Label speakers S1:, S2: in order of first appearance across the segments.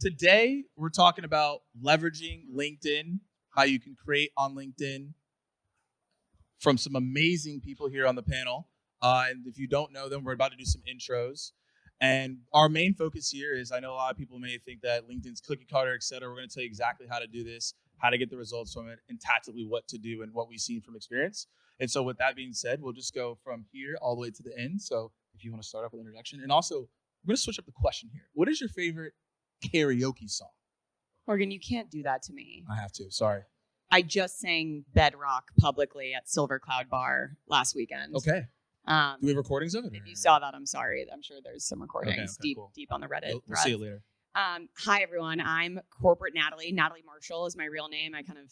S1: today we're talking about leveraging LinkedIn, how you can create on LinkedIn from some amazing people here on the panel. And if you don't know them, we're about to do some intros. And our main focus here is, I know a lot of people may think that LinkedIn's cookie cutter, et cetera. We're going to tell you exactly how to do this, how to get the results from it, and tactically what to do and what we've seen from experience. And so with that being said, we'll just go from here all the way to the end. So if you want to start off with an introduction. And also, we're going to switch up the question here. What is your favorite karaoke song?
S2: Morgan, you can't do that to me.
S1: I have to. Sorry.
S2: I just sang Bedrock publicly at Silver Cloud Bar last weekend.
S1: Okay. Do we have recordings of it?
S2: If you saw that, I'm sorry. I'm sure there's some recordings
S1: Okay, cool.
S2: deep on the Reddit.
S1: We'll see you later.
S2: Hi, everyone. I'm Corporate Natalie. Natalie Marshall is my real name. I kind of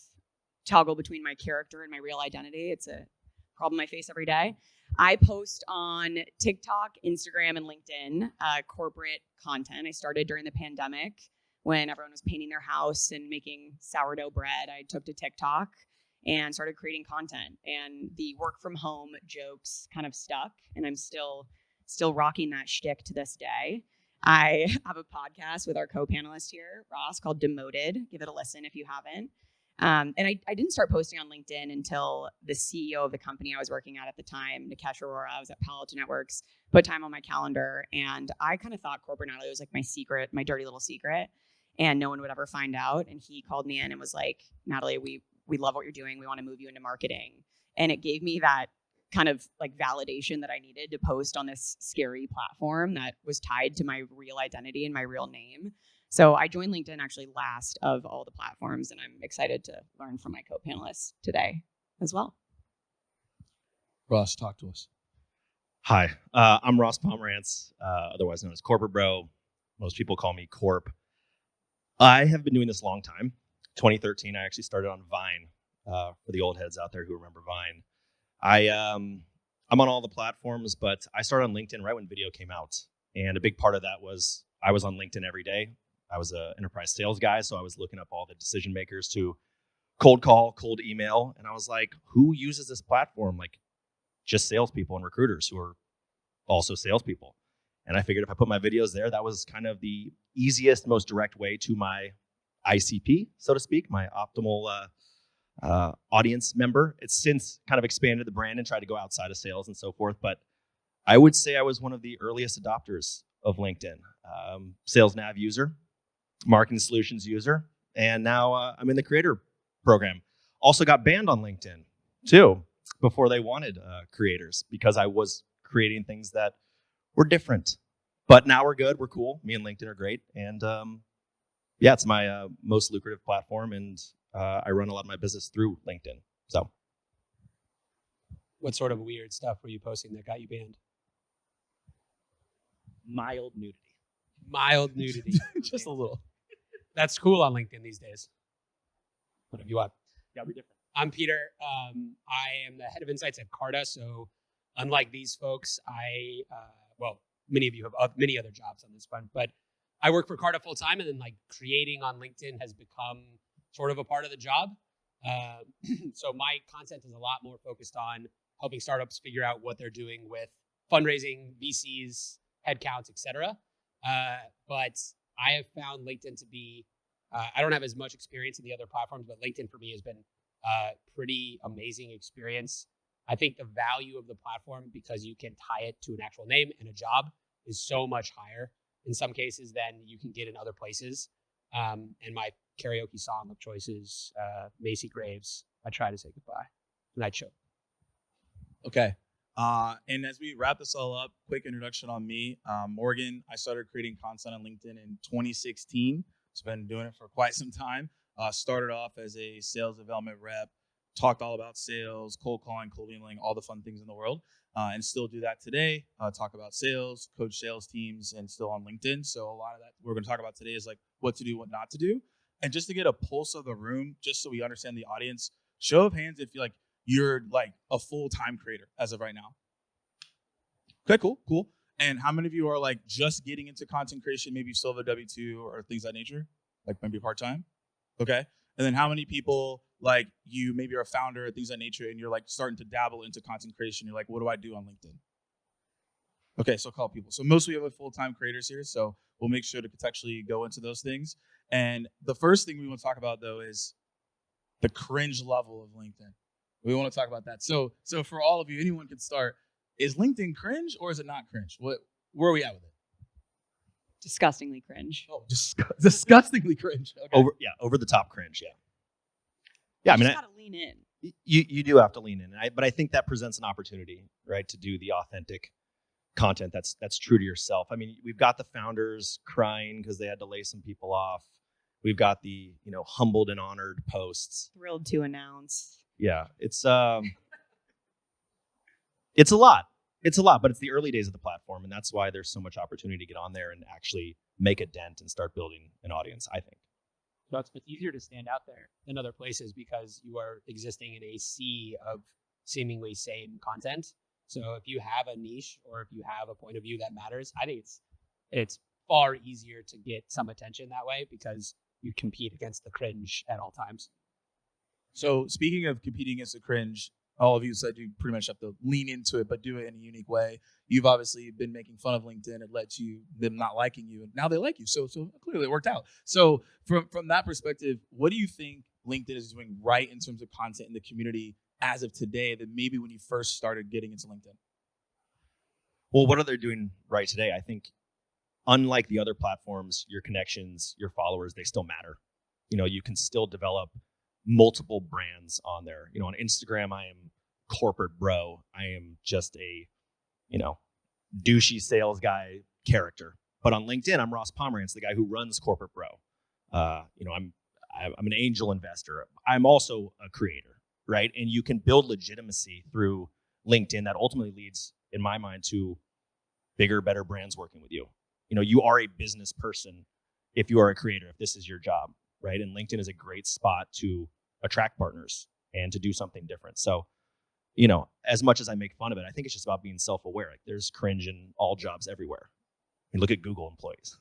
S2: toggle between my character and my real identity. It's a problem I face every day. I post on TikTok, Instagram, and LinkedIn corporate content. I started during the pandemic when everyone was painting their house and making sourdough bread. I took to TikTok and started creating content. And the work from home jokes kind of stuck, and I'm still rocking that shtick to this day. I have a podcast with our co-panelist here, Ross, called Demoted. Give it a listen if you haven't. And I didn't start posting on LinkedIn until the CEO of the company I was working at the time, Nikesh Arora, I was at Palo Alto Networks, put time on my calendar. And I kind of thought Corporate Natalie was like my secret, my dirty little secret, and no one would ever find out. And he called me in and was like, Natalie, we love what you're doing. We want to move you into marketing. And it gave me that kind of like validation that I needed to post on this scary platform that was tied to my real identity and my real name. So I joined LinkedIn actually last of all the platforms, and I'm excited to learn from my co-panelists today as well.
S1: Ross, talk to us.
S3: Hi, I'm Ross Pomerantz, otherwise known as Corporate Bro. Most people call me Corp. I have been doing this a long time. 2013, I actually started on Vine. For the old heads out there who remember Vine, I'm on all the platforms, but I started on LinkedIn right when video came out, and a big part of that was I was on LinkedIn every day. I was an enterprise sales guy, so I was looking up all the decision makers to cold call, cold email, and I was like, who uses this platform? Like, just salespeople and recruiters who are also salespeople. And I figured if I put my videos there, that was kind of the easiest, most direct way to my ICP, so to speak, my optimal audience member. It's since kind of expanded the brand and tried to go outside of sales and so forth. But I would say I was one of the earliest adopters of LinkedIn. Sales Nav user, marketing solutions user, and now I'm in the creator program. Also got banned on LinkedIn too before they wanted creators because I was creating things that were different. But now we're good. We're cool. Me and LinkedIn are great. And yeah, it's my most lucrative platform, and I run a lot of my business through LinkedIn. So,
S4: what sort of weird stuff were you posting that got you banned?
S5: Mild nudity.
S4: Mild nudity.
S1: Just a little.
S4: That's cool on LinkedIn these days. What have you want?
S5: Gotta be different.
S4: I'm Peter. I am the head of insights at Carta. So, unlike these folks, many of you have many other jobs on this front, but I work for Carta full time, and then like creating on LinkedIn has become sort of a part of the job. So my content is a lot more focused on helping startups figure out what they're doing with fundraising, VCs, headcounts, etc. But I have found LinkedIn to be, I don't have as much experience in the other platforms, but LinkedIn for me has been a pretty amazing experience. I think the value of the platform, because you can tie it to an actual name and a job, is so much higher in some cases than you can get in other places. And my karaoke song of choice is Macy Graves, I Try to Say Goodbye. Night Show.
S1: Okay. And as we wrap this all up, quick introduction on me. Morgan, I started creating content on LinkedIn in 2016. So I've been doing it for quite some time. Started off as a sales development rep, talked all about sales, cold calling, cold emailing, all the fun things in the world, and still do that today. Talk about sales, coach sales teams, and still on LinkedIn. So a lot of that we're going to talk about today is like what to do, what not to do. And just to get a pulse of the room, just so we understand the audience, show of hands if you're like a full-time creator as of right now. Okay, cool. And how many of you are like just getting into content creation? Maybe you still have a W-2 or things of that nature, like maybe part-time. Okay. And then how many people like you maybe are a founder or things of that nature and you're like starting to dabble into content creation? You're like, what do I do on LinkedIn? Okay, so call people. So mostly we have full-time creators here, so we'll make sure to contextually go into those things. And the first thing we want to talk about though is the cringe level of LinkedIn. We want to talk about that. So for all of you, anyone can start. Is LinkedIn cringe or is it not cringe? Where are we at with it?
S2: Disgustingly cringe.
S1: Oh, disgustingly cringe. Okay.
S3: Over the top cringe. Yeah. I mean,
S2: you just gotta lean in.
S3: You do have to lean in, but I think that presents an opportunity, right, to do the authentic content that's true to yourself. I mean, we've got the founders crying because they had to lay some people off. We've got the humbled and honored posts.
S2: Thrilled to announce.
S3: Yeah, it's a lot. It's a lot, but it's the early days of the platform, and that's why there's so much opportunity to get on there and actually make a dent and start building an audience, I think.
S4: So it's easier to stand out there than other places because you are existing in a sea of seemingly same content. So if you have a niche or if you have a point of view that matters, I think it's far easier to get some attention that way because you compete against the cringe at all times.
S1: So speaking of competing against the cringe, all of you said you pretty much have to lean into it, but do it in a unique way. You've obviously been making fun of LinkedIn. It led to them not liking you, and now they like you. So clearly it worked out. So from that perspective, what do you think LinkedIn is doing right in terms of content in the community as of today that maybe when you first started getting into LinkedIn?
S3: Well, what are they doing right today? I think unlike the other platforms, your connections, your followers, they still matter. You can still develop multiple brands on there. On Instagram, I am corporate bro. I am just a, douchey sales guy character. But on LinkedIn, I'm Ross Pomerantz, the guy who runs Corporate Bro. I'm an angel investor. I'm also a creator, right? And you can build legitimacy through LinkedIn that ultimately leads, in my mind, to bigger, better brands working with you. You are a business person if you are a creator, if this is your job, right? And LinkedIn is a great spot to attract partners and to do something different. So, as much as I make fun of it, I think it's just about being self-aware. Like there's cringe in all jobs everywhere. I mean, look at Google employees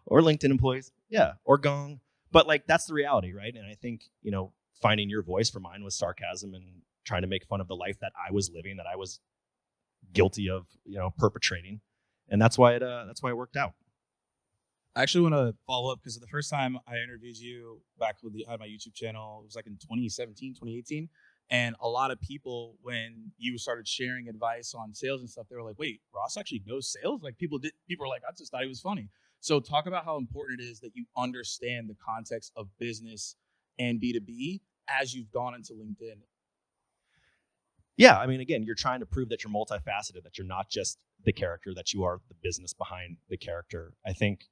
S3: or LinkedIn employees. Yeah. Or Gong. But that's the reality, right? And I think, finding your voice for mine was sarcasm and trying to make fun of the life that I was living, that I was guilty of, perpetrating. And that's why it worked out.
S1: I actually want to follow up because the first time I interviewed you back on my YouTube channel, it was like in 2017, 2018. And a lot of people, when you started sharing advice on sales and stuff, they were like, wait, Ross actually knows sales? Like people were like, I just thought he was funny. So talk about how important it is that you understand the context of business and B2B as you've gone into LinkedIn.
S3: Yeah, I mean, again, you're trying to prove that you're multifaceted, that you're not just the character, that you are the business behind the character. I think,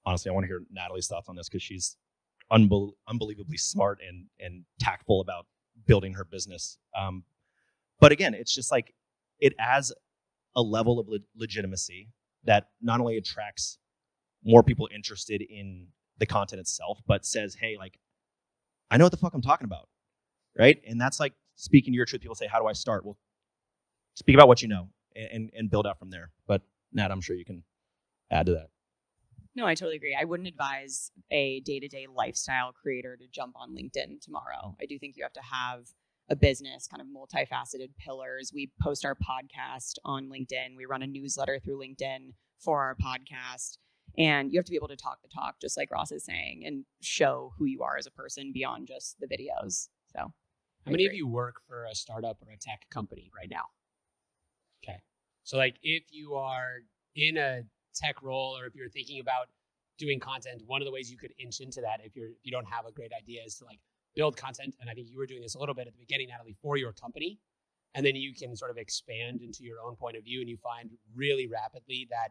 S3: honestly, I want to hear Natalie's thoughts on this because she's unbelievably smart and tactful about building her business. But again, it's just like it adds a level of legitimacy that not only attracts more people interested in the content itself, but says, hey, I know what the fuck I'm talking about, right? And that's like speaking to your truth. People say, how do I start? Well, speak about what you know and build out from there. But Nat, I'm sure you can add to that.
S2: No, I totally agree. I wouldn't advise a day-to-day lifestyle creator to jump on LinkedIn tomorrow. I do think you have to have a business, kind of multifaceted pillars. We post our podcast on LinkedIn. We run a newsletter through LinkedIn for our podcast. And you have to be able to talk the talk, just like Ross is saying, and show who you are as a person beyond just the videos. So,
S4: how many of you work for a startup or a tech company right now? Okay. So if you are in a tech role or if you're thinking about doing content, one of the ways you could inch into that if you don't have a great idea is to build content. And I think you were doing this a little bit at the beginning, Natalie, for your company. And then you can sort of expand into your own point of view. And you find really rapidly that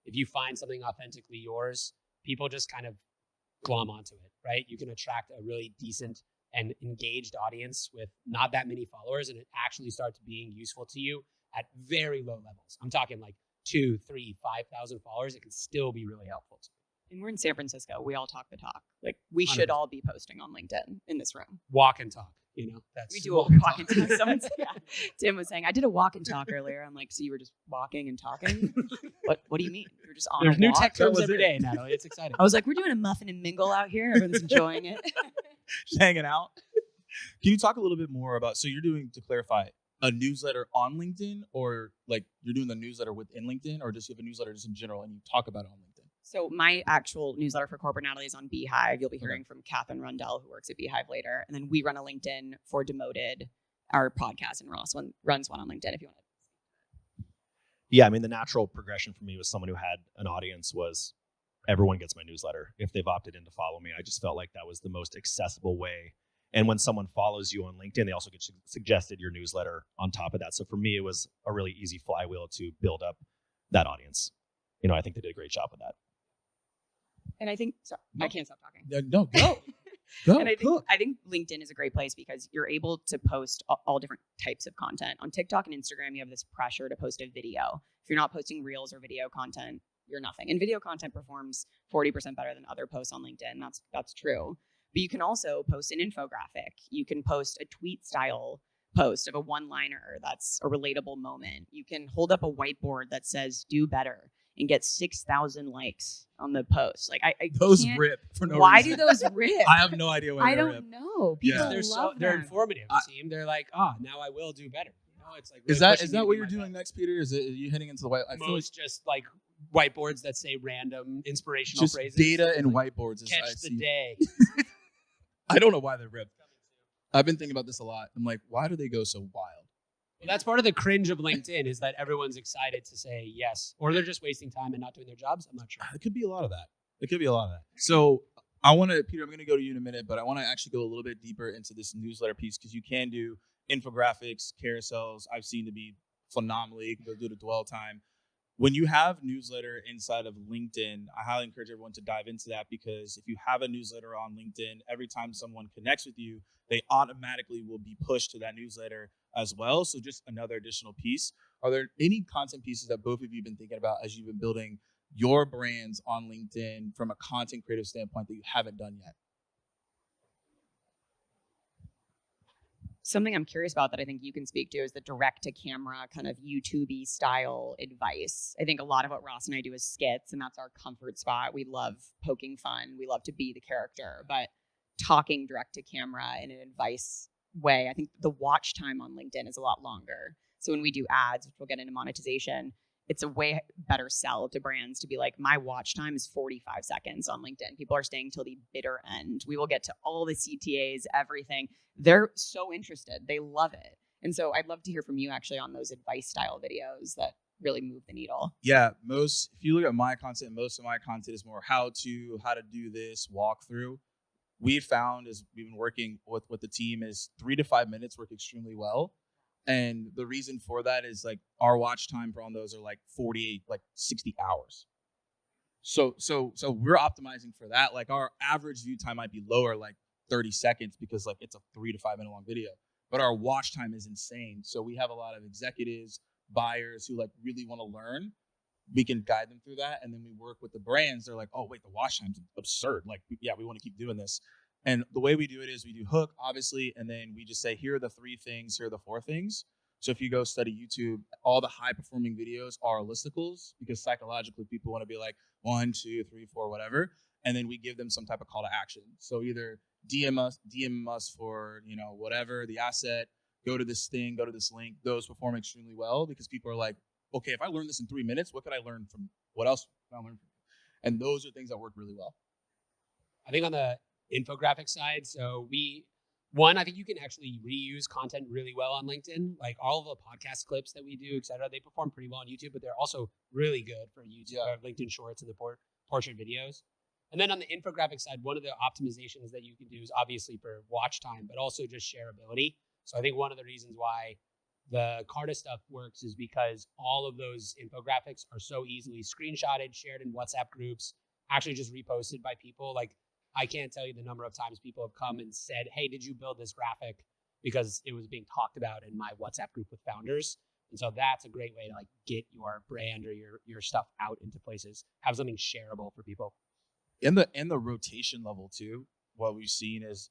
S4: if you find something authentically yours, people just kind of glom onto it, right? You can attract a really decent and engaged audience with not that many followers, and it actually starts being useful to you at very low levels. I'm talking 2, 3, 5,000 followers. It can still be really helpful to you.
S2: And we're in San Francisco. We all talk the talk. We should all be posting on LinkedIn in this room.
S4: Walk and talk.
S2: We do a walk and talk. Tim was saying, I did a walk and talk earlier. I'm like, so you were just walking and talking? What do you mean? You're just on
S4: There's
S2: a
S4: new
S2: walk?
S4: tech terms every day, Natalie. It's exciting.
S2: I was like, we're doing a muffin and mingle out here. Everyone's enjoying it.
S1: Just hanging out. Can you talk a little bit more about, so you're doing, to clarify, a newsletter on LinkedIn, or like you're doing the newsletter within LinkedIn, or just you have a newsletter just in general and you talk about it on LinkedIn?
S2: So my actual newsletter for Corporate Natalie is on Beehive. You'll be hearing from Catherine Rundell, who works at Beehive later. And then we run a LinkedIn for Demoted, our podcast, and Ross runs one on LinkedIn if you want to.
S3: Yeah, I mean, the natural progression for me was someone who had an audience was everyone gets my newsletter if they've opted in to follow me. I just felt like that was the most accessible way. And when someone follows you on LinkedIn, they also get suggested your newsletter on top of that. So for me, it was a really easy flywheel to build up that audience. I think they did a great job with that.
S2: And I think, sorry,
S1: No.
S2: I can't stop talking.
S1: No, go. Go.
S2: And I think LinkedIn is a great place because you're able to post all different types of content. On TikTok and Instagram, you have this pressure to post a video. If you're not posting reels or video content, you're nothing. And video content performs 40% better than other posts on LinkedIn. That's true. But you can also post an infographic. You can post a tweet style post of a one-liner that's a relatable moment. You can hold up a whiteboard that says "do better" and get 6,000 likes on the post. Like I
S1: those
S2: can't,
S1: rip for no
S2: why
S1: reason.
S2: do those rip?
S1: I have no idea why
S2: I
S1: they
S2: don't
S1: rip.
S2: know.
S1: Yeah.
S2: People
S4: They're
S2: love them.
S4: informative, team. They're like, now I will do better. It's like
S1: Is
S4: really
S1: that
S4: pushing me to
S1: what
S4: do
S1: you're
S4: my
S1: doing
S4: best.
S1: next, Peter? Are you heading into the white? I feel like
S4: Most just like whiteboards that say random inspirational
S1: just
S4: phrases.
S1: data and
S4: Like,
S1: whiteboards. Is
S4: catch
S1: I
S4: the
S1: see.
S4: day.
S1: I don't know why they rip. I've been thinking about this a lot. I'm like, why do they go so wild?
S4: Well, that's part of the cringe of LinkedIn is that everyone's excited to say yes, or they're just wasting time and not doing their jobs. I'm not sure.
S1: It could be a lot of that. It could be a lot of that. So I want to, Peter, I'm going to go to you in a minute, but I want to actually go a little bit deeper into this newsletter piece because you can do infographics, carousels. I've seen to be phenomenally. You can go do the dwell time. When you have newsletter inside of LinkedIn, I highly encourage everyone to dive into that because if you have a newsletter on LinkedIn, every time someone connects with you, they automatically will be pushed to that newsletter as well. So just another additional piece. Are there any content pieces that both of you have been thinking about as you've been building your brands on LinkedIn from a content creative standpoint that you haven't done yet?
S2: Something I'm curious about that I think you can speak to is the direct to camera kind of YouTube-y style advice. I think a lot of what Ross and I do is skits, and that's our comfort spot. We love poking fun. We love to be the character, but talking direct to camera in an advice way, I think the watch time on LinkedIn is a lot longer. So when we do ads, which we'll get into monetization, it's a way better sell to brands to be like, my watch time is 45 seconds on LinkedIn. People are staying till the bitter end. We will get to all the CTAs, everything. They're so interested. They love it. And so I'd love to hear from you actually on those advice style videos that really move the needle.
S1: Yeah, if you look at my content, most of my content is more how to do this, walkthrough. We found as we've been working with the team is 3 to 5 minutes work extremely well. And the reason for that is like our watch time on those are like 48, like 60 hours. So we're optimizing for that. Like our average view time might be lower, like 30 seconds because like it's a 3 to 5 minute long video, but our watch time is insane. So we have a lot of executives, buyers who like really want to learn. We can guide them through that. And then we work with the brands. They're like, oh wait, the watch time's absurd. Like, yeah, we want to keep doing this. And the way we do it is we do hook, obviously, and then we just say, here are the 3 things, here are the 4 things. So if you go study YouTube, all the high-performing videos are listicles because psychologically people want to be like 1, 2, 3, 4, whatever. And then we give them some type of call to action. So either DM us for, whatever, the asset, go to this thing, go to this link. Those perform extremely well because people are like, okay, if I learn this in 3 minutes, what could I learn from, what else can I learn from you? And those are things that work really well.
S4: I think on the infographic side, so I think you can actually reuse content really well on LinkedIn. Like all of the podcast clips that we do, et cetera, they perform pretty well on YouTube, but they're also really good for YouTube, LinkedIn Shorts and the portrait videos. And then on the infographic side, one of the optimizations that you can do is obviously for watch time, but also just shareability. So I think one of the reasons why the Carta stuff works is because all of those infographics are so easily screenshotted, shared in WhatsApp groups, actually just reposted by people. Like I can't tell you the number of times people have come and said, hey, did you build this graphic? Because it was being talked about in my WhatsApp group with founders. And so that's a great way to like get your brand or your stuff out into places, have something shareable for people.
S1: In the rotation level too, what we've seen is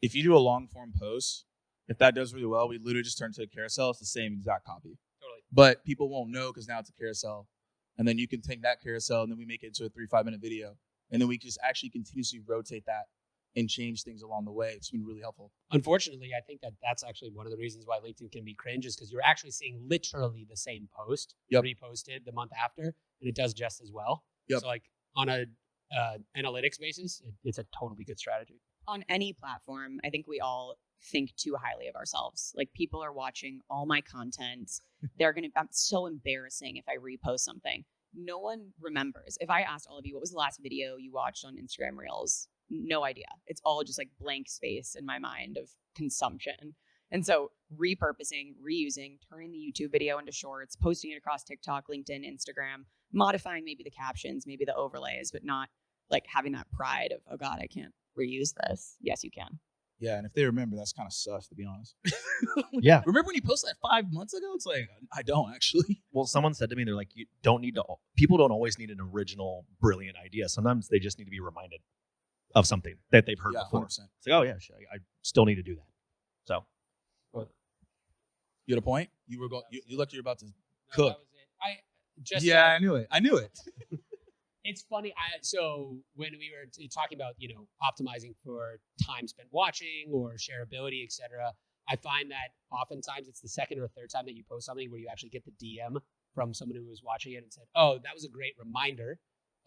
S1: if you do a long form post, if that does really well, we literally just turn to a carousel. It's the same exact copy.
S4: Totally.
S1: But people won't know because now it's a carousel. And then you can take that carousel and then we make it into a 3-5 minute video. And then we just actually continuously rotate that and change things along the way. It's been really helpful.
S4: Unfortunately, I think that that's actually one of the reasons why LinkedIn can be cringe is because you're actually seeing literally the same post reposted the month after, and it does just as well.
S1: Yep.
S4: So like on a analytics basis, it's a totally good strategy.
S2: On any platform, I think we all think too highly of ourselves. Like, people are watching all my content. I'm so embarrassing if I repost something. No one remembers. If I asked all of you, what was the last video you watched on Instagram Reels? No idea. It's all just like blank space in my mind of consumption. And so repurposing, reusing, turning the YouTube video into shorts, posting it across TikTok, LinkedIn, Instagram, modifying maybe the captions, maybe the overlays, but not like having that pride of, oh God, I can't reuse this. Yes, you can.
S1: Yeah, and if they remember, that's kind of sus, to be honest.
S3: Yeah.
S1: Remember when you posted that 5 months ago? It's like, I don't actually.
S3: Well, someone said to me, they're like, people don't always need an original, brilliant idea. Sometimes they just need to be reminded of something that they've heard before.
S1: 100%.
S3: It's like, oh yeah, I still need to do that. So.
S1: You had a point? You were going. You looked. You're about to
S4: No,
S1: cook.
S4: that was it.
S1: I knew it. I knew it.
S4: It's funny. So when we were talking about, optimizing for time spent watching or shareability, etc., I find that oftentimes it's the second or third time that you post something where you actually get the DM from someone who was watching it and said, oh, that was a great reminder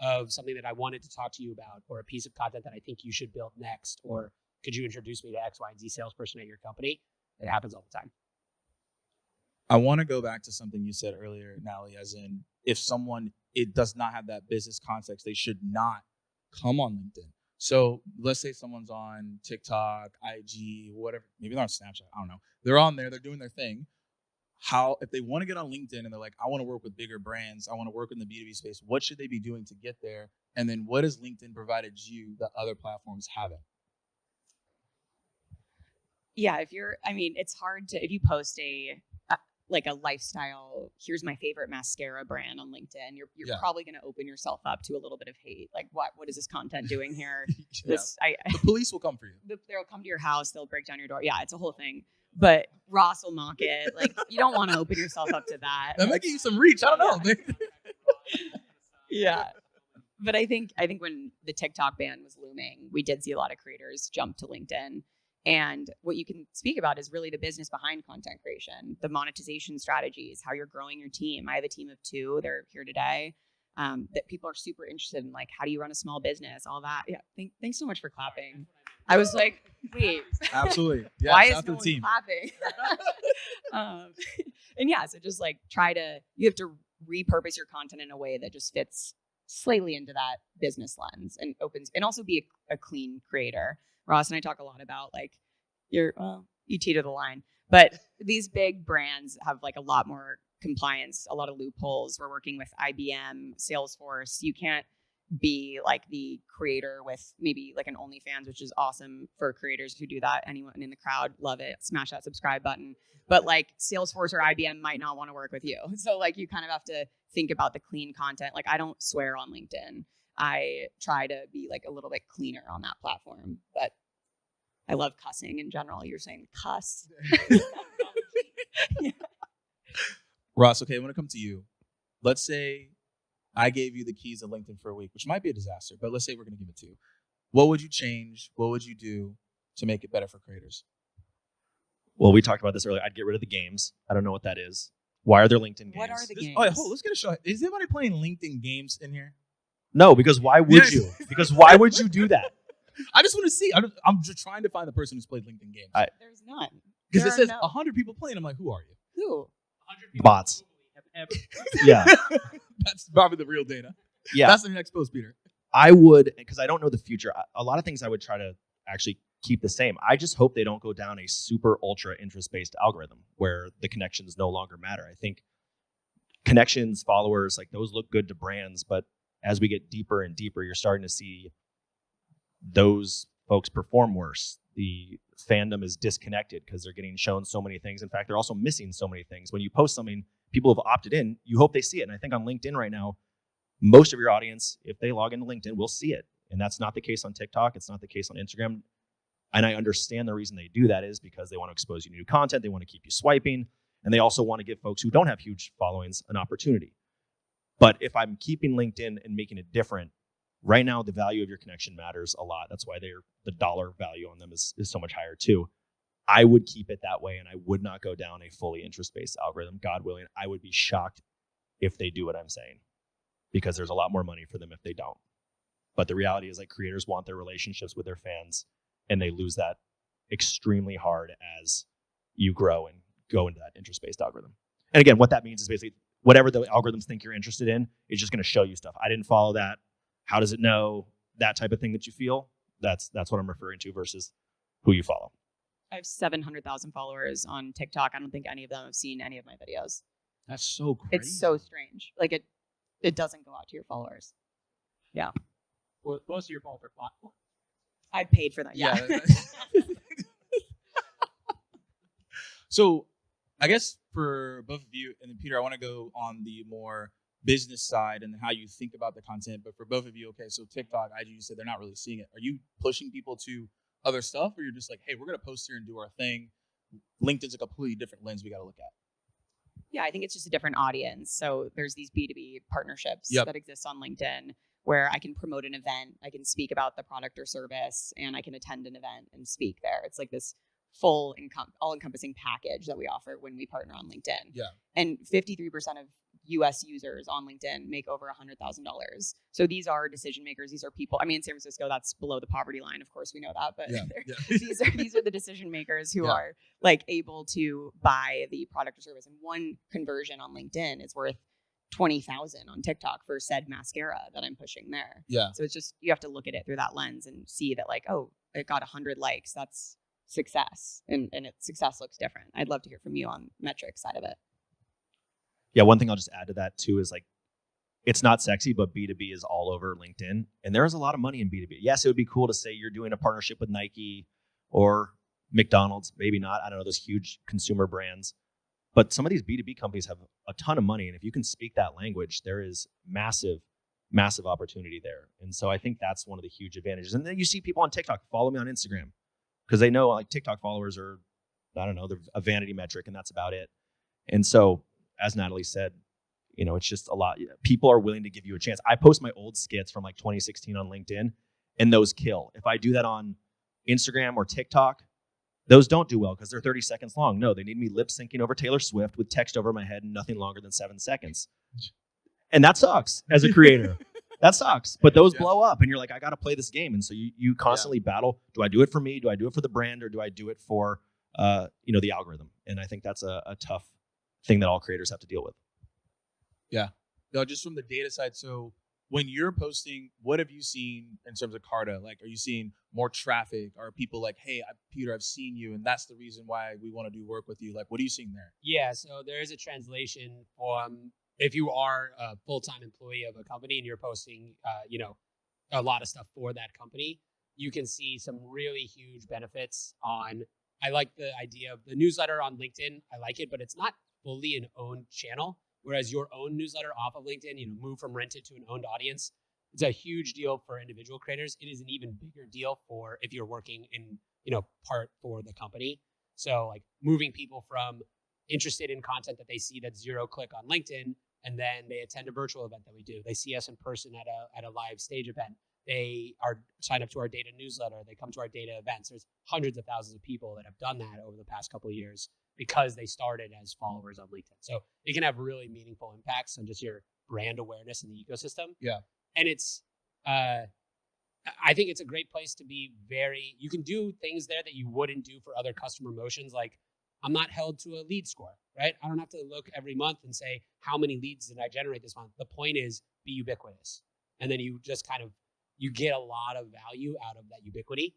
S4: of something that I wanted to talk to you about, or a piece of content that I think you should build next, or could you introduce me to X, Y, and Z salesperson at your company? It happens all the time.
S1: I want to go back to something you said earlier, Natalie, as in if someone it does not have that business context, they should not come on LinkedIn. So let's say someone's on TikTok, IG, whatever, maybe they're on Snapchat, I don't know. They're on there, they're doing their thing. If they want to get on LinkedIn and they're like, I want to work with bigger brands, I want to work in the B2B space, what should they be doing to get there? And then what has LinkedIn provided you that other platforms haven't?
S2: Yeah, it's hard to, if you post a lifestyle, here's my favorite mascara brand on LinkedIn, you're probably going to open yourself up to a little bit of hate. Like, what is this content doing here? The
S1: police will come for you.
S2: They'll come to your house, they'll break down your door. Yeah, it's a whole thing. But Ross will mock it. Like, you don't want to open yourself up to that.
S1: That might give you some reach. I don't know.
S2: Yeah. But I think when the TikTok ban was looming, we did see a lot of creators jump to LinkedIn. And what you can speak about is really the business behind content creation, the monetization strategies, how you're growing your team. I have a team of 2. They're here today. That people are super interested in, like, how do you run a small business, all that. Yeah. Thanks so much for clapping. I was like, wait.
S1: Absolutely. Yeah,
S2: why is no one
S1: team
S2: clapping? And yeah, so just like you have to repurpose your content in a way that just fits slightly into that business lens and also be a clean creator. Ross and I talk a lot about, like, you teeter the line, but these big brands have like a lot more compliance, a lot of loopholes. We're working with IBM, Salesforce. You can't be like the creator with maybe like an OnlyFans, which is awesome for creators who do that. Anyone in the crowd, love it. Smash that subscribe button. But like Salesforce or IBM might not want to work with you. So like you kind of have to think about the clean content. Like, I don't swear on LinkedIn. I try to be like a little bit cleaner on that platform, but I love cussing in general. You're saying cuss. Yeah.
S1: Ross, okay, I want to come to you. Let's say I gave you the keys of LinkedIn for a week, which might be a disaster, but let's say we're going to give it to you. What would you change? What would you do to make it better for creators?
S3: Well, we talked about this earlier. I'd get rid of the games. I don't know what that is. Why are there LinkedIn games?
S2: What are the games?
S1: Oh, yeah, let's get a show. Is anybody playing LinkedIn games in here?
S3: No, because why would you? Because why would you do that?
S1: I just want to see. I'm just trying to find the person who's played LinkedIn games.
S2: There's none.
S1: Because it says 100 people playing. I'm like, who are you?
S2: Who?
S4: 100 people
S3: Bots.
S4: have ever
S3: Yeah.
S1: That's probably the real data.
S3: Yeah.
S1: That's the next post, Peter.
S3: I would, because I don't know the future. A lot of things I would try to actually keep the same. I just hope they don't go down a super ultra interest-based algorithm where the connections no longer matter. I think connections, followers, like those look good to brands, but as we get deeper and deeper, you're starting to see those folks perform worse. The fandom is disconnected because they're getting shown so many things. In fact, they're also missing so many things. When you post something, people have opted in, you hope they see it. And I think on LinkedIn right now, most of your audience, if they log into LinkedIn, will see it. And that's not the case on TikTok. It's not the case on Instagram. And I understand the reason they do that is because they want to expose you to new content. They want to keep you swiping. And they also want to give folks who don't have huge followings an opportunity. But if I'm keeping LinkedIn and making it different, Right now, the value of your connection matters a lot. That's why the dollar value on them is so much higher too. I would keep it that way, and I would not go down a fully interest-based algorithm. God willing, I would be shocked if they do what I'm saying, because there's a lot more money for them if they don't. But the reality is, like, creators want their relationships with their fans, and they lose that extremely hard as you grow and go into that interest-based algorithm. And again, what that means is basically whatever the algorithms think you're interested in is just going to show you stuff. I didn't follow that. How does it know that type of thing that you feel? That's what I'm referring to versus who you follow.
S2: I have 700,000 followers on TikTok. I don't think any of them have seen any of my videos.
S1: That's so crazy.
S2: It's so strange. Like it doesn't go out to your followers. Yeah.
S4: Well, most of your followers are bot.
S2: I paid for that. Yeah.
S1: So I guess for both of you, and then Peter, I want to go on the more business side and how you think about the content. But for both of you, okay, so TikTok, IG, you said they're not really seeing it. Are you pushing people to other stuff, or you're just like, hey, we're going to post here and do our thing? LinkedIn's a completely different lens we got to look at.
S2: Yeah, I think it's just a different audience. So there's these B2B partnerships
S1: Yep.
S2: that exist on LinkedIn where I can promote an event, I can speak about the product or service, and I can attend an event and speak there. It's like this full all-encompassing package that we offer when we partner on LinkedIn.
S1: Yeah.
S2: And 53% of US users on LinkedIn make over $100,000. So these are decision makers. These are people. I mean, in San Francisco, that's below the poverty line. Of course, we know that. But these are the decision makers who are like able to buy the product or service. And one conversion on LinkedIn is worth 20,000 on TikTok for said mascara that I'm pushing there.
S1: Yeah.
S2: So it's just, you have to look at it through that lens and see that, like, oh, it got 100 likes. That's success. And success looks different. I'd love to hear from you on metrics side of it.
S3: Yeah, one thing I'll just add to that too is, like, it's not sexy, but B2B is all over LinkedIn. And there is a lot of money in B2B. Yes, it would be cool to say you're doing a partnership with Nike or McDonald's, maybe not. I don't know, those huge consumer brands. But some of these B2B companies have a ton of money. And if you can speak that language, there is massive, massive opportunity there. And so I think that's one of the huge advantages. And then you see people on TikTok follow me on Instagram because they know, like, TikTok followers are, I don't know, they're a vanity metric, and that's about it. And so, as Natalie said, you know, it's just a lot. People are willing to give you a chance. I post my old skits from like 2016 on LinkedIn, and those kill. If I do that on Instagram or TikTok, those don't do well because they're 30 seconds long. No, they need me lip syncing over Taylor Swift with text over my head and nothing longer than 7 seconds. And that sucks as a creator. That sucks. But those blow up, and you're like, I got to play this game. And so you constantly battle. Do I do it for me? Do I do it for the brand? Or do I do it for, the algorithm? And I think that's a tough thing that all creators have to deal with.
S1: Yeah. No, just from the data side. So when you're posting, what have you seen in terms of Carta? Like, are you seeing more traffic? Are people like, hey, Peter, I've seen you, and that's the reason why we want to do work with you? Like, what are you seeing there?
S4: Yeah, so there is a translation from if you are a full-time employee of a company and you're posting, a lot of stuff for that company, you can see some really huge benefits on. I like the idea of the newsletter on LinkedIn. I like it, but it's not fully an owned channel. Whereas your own newsletter off of LinkedIn, move from rented to an owned audience. It's a huge deal for individual creators. It is an even bigger deal for if you're working in, part for the company. So, like, moving people from interested in content that they see that's zero click on LinkedIn, and then they attend a virtual event that we do. They see us in person at a live stage event. They are signed up to our data newsletter. They come to our data events. There's hundreds of thousands of people that have done that over the past couple of years because they started as followers on LinkedIn. So it can have really meaningful impacts on just your brand awareness in the ecosystem.
S1: Yeah.
S4: And it's, I think it's a great place to be you can do things there that you wouldn't do for other customer motions. Like, I'm not held to a lead score, right? I don't have to look every month and say, how many leads did I generate this month? The point is be ubiquitous. And then you just you get a lot of value out of that ubiquity.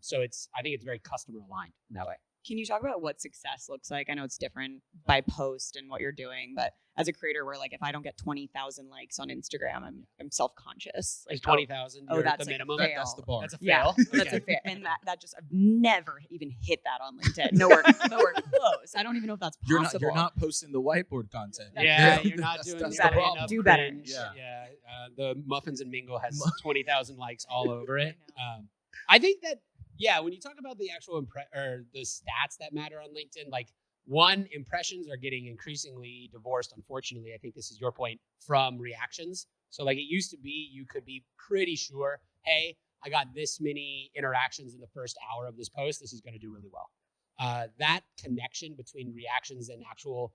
S4: So I think it's very customer aligned in that way.
S2: Can you talk about what success looks like? I know it's different by post and what you're doing, but as a creator, we're like, if I don't get 20,000 likes on Instagram, I'm self-conscious. Like,
S4: is 20,000
S2: that's
S4: the minimum?
S1: That's the bar.
S4: That's a fail.
S2: Yeah, that's a fail. And that just, I've never even hit that on LinkedIn. Nowhere close. I don't even know if that's possible.
S1: You're not posting the whiteboard content.
S4: Yeah, you're not doing
S1: that's
S4: that.
S1: the problem.
S2: Do better.
S4: Cringe. Yeah. The Muffins and Mingle has 20,000 likes all over it. I think that, when you talk about the actual the stats that matter on LinkedIn, like, one, impressions are getting increasingly divorced, unfortunately. I think this is your point, from reactions. So like it used to be, you could be pretty sure, hey, I got this many interactions in the first hour of this post. This is going to do really well. That connection between reactions and actual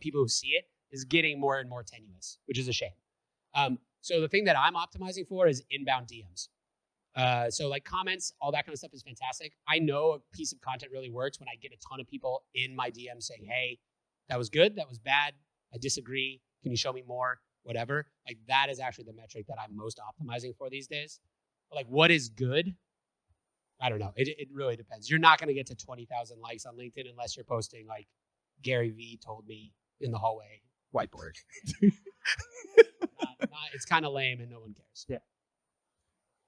S4: people who see it is getting more and more tenuous, which is a shame. So the thing that I'm optimizing for is inbound DMs. So like comments, all that kind of stuff is fantastic. I know a piece of content really works when I get a ton of people in my DM saying, hey, that was good, that was bad, I disagree, can you show me more, whatever. Like that is actually the metric that I'm most optimizing for these days. Like what is good? I don't know. It really depends. You're not going to get to 20,000 likes on LinkedIn unless you're posting like Gary V told me in the hallway whiteboard. It's kind of lame and no one cares.
S1: Yeah.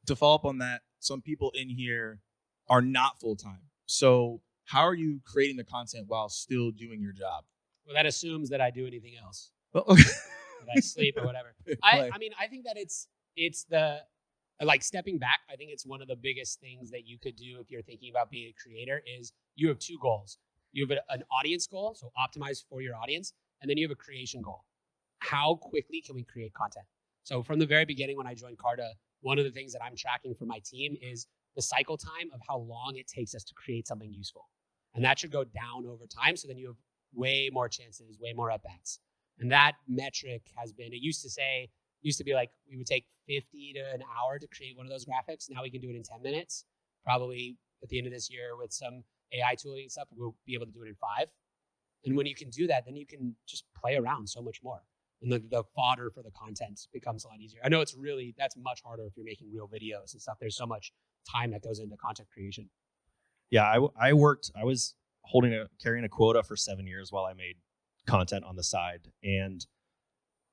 S1: To follow up on that, some people in here are not full-time. So how are you creating the content while still doing your job?
S4: Well, that assumes that I do anything else.
S1: Well, okay.
S4: That I sleep or whatever. I mean, I think that it's the, like stepping back, I think it's one of the biggest things that you could do if you're thinking about being a creator is you have two goals. You have an audience goal, so optimize for your audience, and then you have a creation goal. How quickly can we create content? So from the very beginning when I joined Carta, one of the things that I'm tracking for my team is the cycle time of how long it takes us to create something useful. And that should go down over time, so then you have way more chances, way more at-bats. And that metric has been, it used to be like we would take 50 to an hour to create one of those graphics. Now we can do it in 10 minutes. Probably at the end of this year with some AI tooling and stuff, we'll be able to do it in 5. And when you can do that, then you can just play around so much more. And the fodder for the content becomes a lot easier. I know that's much harder if you're making real videos and stuff. There's so much time that goes into content creation.
S3: Yeah, I was carrying a quota for 7 years while I made content on the side. And,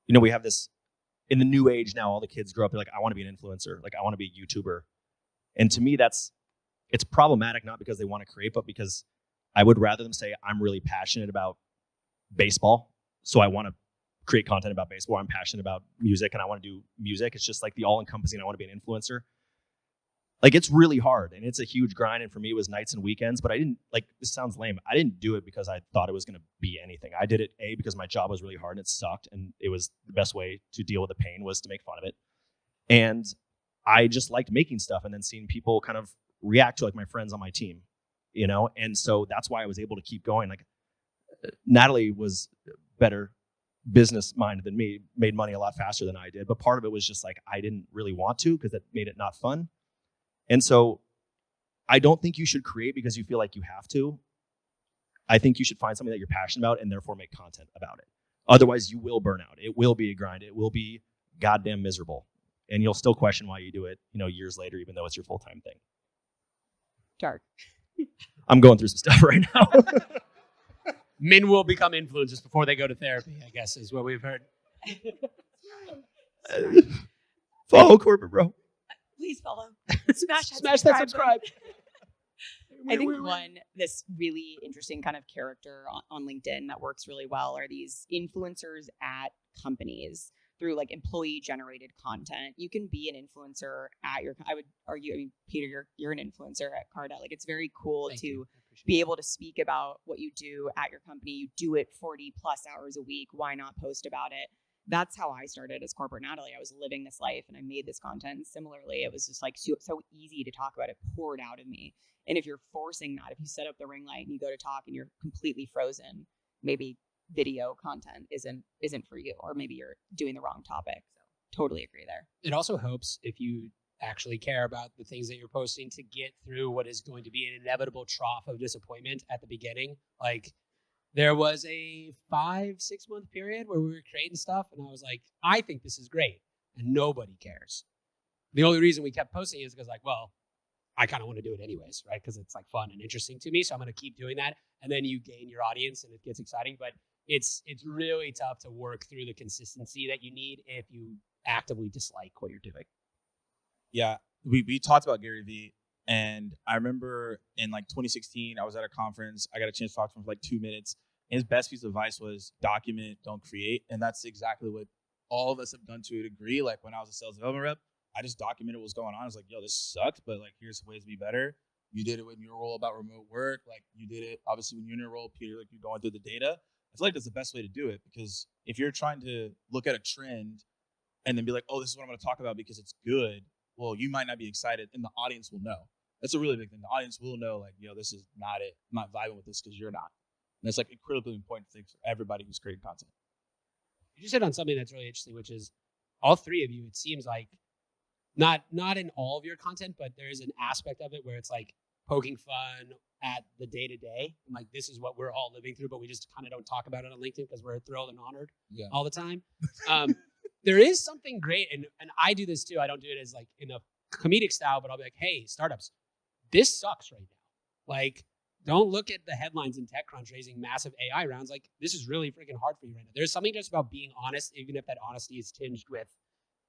S3: we have this, in the new age now, all the kids grow up, they're like, I want to be an influencer. Like, I want to be a YouTuber. And to me, it's problematic, not because they want to create, but because I would rather them say, I'm really passionate about baseball, so I want to create content about baseball. I'm passionate about music and I want to do music. It's just like the all-encompassing, I want to be an influencer. Like, it's really hard and it's a huge grind. And for me, it was nights and weekends, but I didn't, like, this sounds lame. I didn't do it because I thought it was going to be anything. I did it, because my job was really hard and it sucked. And it was the best way to deal with the pain was to make fun of it. And I just liked making stuff and then seeing people kind of react to, like, my friends on my team, And so that's why I was able to keep going. Like, Natalie was better business minded than me, made money a lot faster than I did. But part of it was just like, I didn't really want to because that made it not fun. And so I don't think you should create because you feel like you have to. I think you should find something that you're passionate about and therefore make content about it. Otherwise, you will burn out. It will be a grind. It will be goddamn miserable. And you'll still question why you do it, years later, even though it's your full-time thing.
S2: Dark.
S3: I'm going through some stuff right now.
S4: Men will become influencers before they go to therapy, I guess, is what we've heard.
S3: Follow Corporate Bro.
S2: Please follow. Smash
S4: that subscribe.
S2: I think this really interesting kind of character on LinkedIn that works really well are these influencers at companies through like employee generated content. You can be an influencer at I would argue, Peter, you're an influencer at Carta. Like, it's very cool to be able to speak about what you do at your company. You do it 40 plus hours a week. Why not post about it? That's how I started as Corporate Natalie. I was living this life and I made this content. And similarly, it was just like so easy to talk about. It poured out of me. And if you're forcing that, if you set up the ring light and you go to talk and you're completely frozen, maybe video content isn't for you, or maybe you're doing the wrong topic. So totally agree there.
S4: It also helps if you actually care about the things that you're posting to get through what is going to be an inevitable trough of disappointment at the beginning. Like, there was a 5-6 month period where we were creating stuff and I was like, I think this is great and nobody cares. The only reason we kept posting is because, like, well, I kind of want to do it anyways, right? Because it's like fun and interesting to me. So I'm going to keep doing that. And then you gain your audience and it gets exciting. But it's really tough to work through the consistency that you need if you actively dislike what you're doing.
S1: Yeah, we talked about Gary Vee, and I remember in like 2016, I was at a conference. I got a chance to talk to him for like 2 minutes. And his best piece of advice was document, don't create. And that's exactly what all of us have done to a degree. Like, when I was a sales development rep, I just documented what was going on. I was like, yo, this sucked, but like, here's ways to be better. You did it in your role about remote work. Like, you did it, obviously, when you're in your role, Peter, like, you're going through the data. I feel like that's the best way to do it, because if you're trying to look at a trend and then be like, oh, this is what I'm going to talk about because it's good. Well, you might not be excited, and the audience will know. That's a really big thing. The audience will know, like, this is not it. I'm not vibing with this because you're not. And it's like incredibly important thing for everybody who's creating content.
S4: You just hit on something that's really interesting, which is all three of you, it seems like, not in all of your content, but there is an aspect of it where it's like poking fun at the day-to-day. And like, this is what we're all living through, but we just kind of don't talk about it on LinkedIn because we're thrilled and honored all the time. There is something great, and I do this too. I don't do it as like in a comedic style, but I'll be like, hey, startups, this sucks right now. Like, don't look at the headlines in TechCrunch raising massive AI rounds. Like, this is really freaking hard for you right now. There's something just about being honest, even if that honesty is tinged with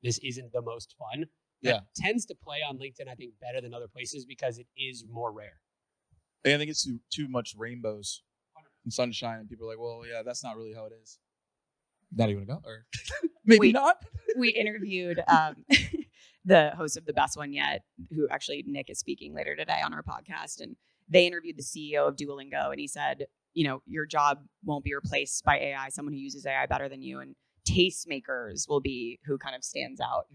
S4: this isn't the most fun. That tends to play on LinkedIn, I think, better than other places because it is more rare.
S1: I think it's too much rainbows and sunshine, and people are like, well, yeah, that's not really how it is. Not even gonna go, or maybe not.
S2: We interviewed the host of The Best One Yet, who actually Nick is speaking later today on our podcast, and they interviewed the CEO of Duolingo, and he said, your job won't be replaced by AI, someone who uses AI better than you, and tastemakers will be who kind of stands out.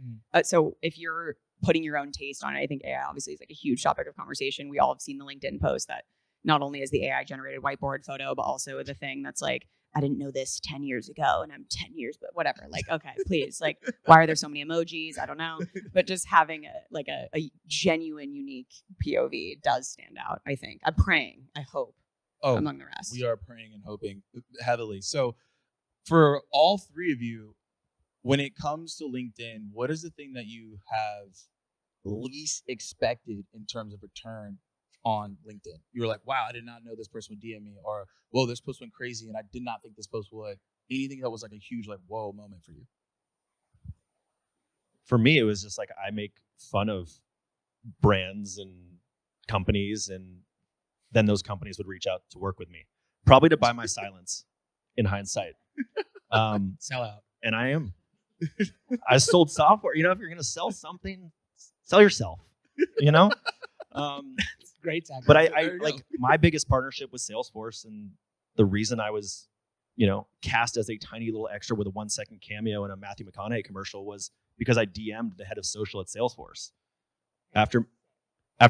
S2: So if you're putting your own taste on it, I think AI obviously is like a huge topic of conversation. We all have seen the LinkedIn post that not only is the AI generated whiteboard photo, but also the thing that's like, I didn't know this 10 years ago and I'm 10 years, but whatever. Like, okay, please. Like, why are there so many emojis? I don't know. But just having a genuine, unique POV does stand out, I think. I'm praying, I hope, among the rest.
S1: We are praying and hoping heavily. So for all three of you, when it comes to LinkedIn, what is the thing that you have least expected in terms of return on LinkedIn? You were like, wow, I did not know this person would DM me, or, whoa, this post went crazy and I did not think this post would. Anything that was like a huge, like, whoa moment for you?
S3: For me, it was just like, I make fun of brands and companies, and then those companies would reach out to work with me, probably to buy my silence in hindsight.
S4: Sell out.
S3: And I am. I sold software. If you're going to sell something, sell yourself,
S4: Great tactic.
S3: But I like my biggest partnership with Salesforce, and the reason I was, cast as a tiny little extra with a 1-second cameo in a Matthew McConaughey commercial was because I DM'd the head of social at Salesforce after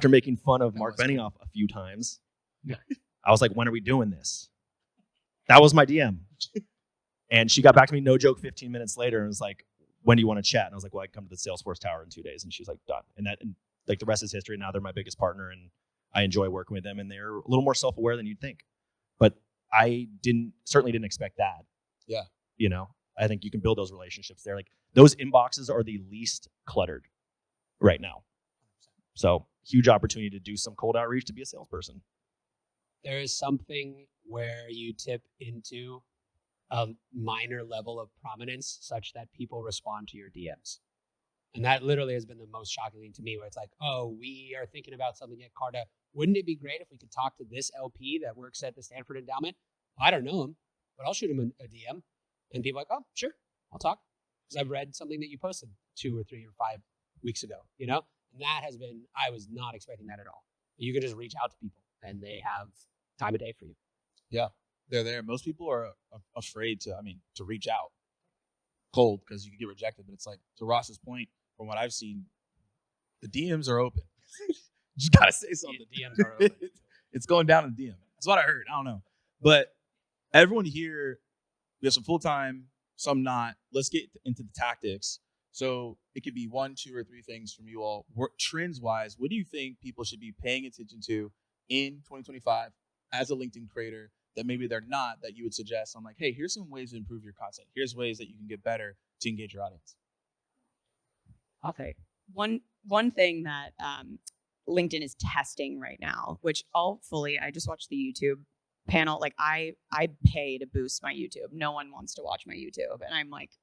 S3: making fun of Mark Benioff a few times.
S4: Yeah.
S3: I was like, when are we doing this? That was my DM. And she got back to me, no joke, 15 minutes later, and was like, when do you want to chat? And I was like, well, I can come to the Salesforce Tower in 2 days. And she was like, done. And like the rest is history. Now they're my biggest partner, and I enjoy working with them, and they're a little more self-aware than you'd think. But I certainly didn't expect that.
S1: Yeah.
S3: I think you can build those relationships there. Like, those inboxes are the least cluttered right now. So huge opportunity to do some cold outreach, to be a salesperson.
S4: There is something where you tip into a minor level of prominence such that people respond to your DMs. And that literally has been the most shocking thing to me, where it's like, oh, we are thinking about something at Carta. Wouldn't it be great if we could talk to this LP that works at the Stanford Endowment? I don't know him, but I'll shoot him a DM. And people are like, oh, sure, I'll talk. Because I've read something that you posted 2 or 3 or 5 weeks ago, And that has been, I was not expecting that at all. You can just reach out to people and they have time of day for you.
S1: Yeah, they're there. Most people are afraid to reach out cold because you can get rejected. But it's like, to Ross's point, from what I've seen, the DMs are open. You just gotta say something.
S4: The DMs are open.
S1: It's going down in the DM. That's what I heard. I don't know. But everyone here, we have some full-time, some not. Let's get into the tactics. So it could be 1, 2, or 3 things from you all. Trends-wise, what do you think people should be paying attention to in 2025 as a LinkedIn creator that maybe they're not, that you would suggest? I'm like, hey, here's some ways to improve your content. Here's ways that you can get better to engage your audience.
S2: Okay. One thing that LinkedIn is testing right now, which I just watched the YouTube panel. Like, I pay to boost my YouTube. No one wants to watch my YouTube. And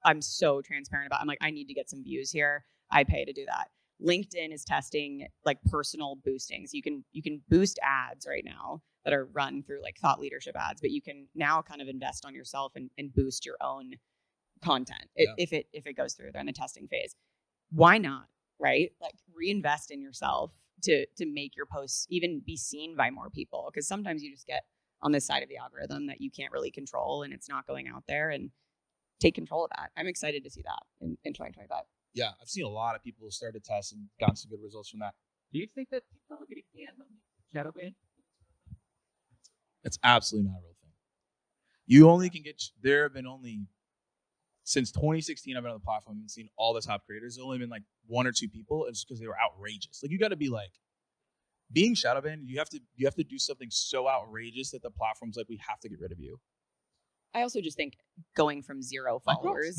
S2: I'm so transparent about it. I'm like, I need to get some views here. I pay to do that. LinkedIn is testing like personal boosting. So you can boost ads right now that are run through like thought leadership ads, but you can now kind of invest on yourself and boost your own content if it goes through. They're in the testing phase. Why not? Right? Like, reinvest in yourself to make your posts even be seen by more people. Because sometimes you just get on this side of the algorithm that you can't really control and it's not going out there. And take control of that. I'm excited to see that in 2025.
S1: Yeah, I've seen a lot of people start to test and gotten some good results from that.
S4: Do you think that people are getting banned on shadow ban?
S1: It's absolutely not a real thing. You only can get, there have been only, since 2016, I've been on the platform and seen all the top creators. There's only been like 1 or 2 people, and it's because they were outrageous. Like, you got to be like, being shadow banned, you have to do something so outrageous that the platform's like, we have to get rid of you.
S2: I also just think going from 0 followers,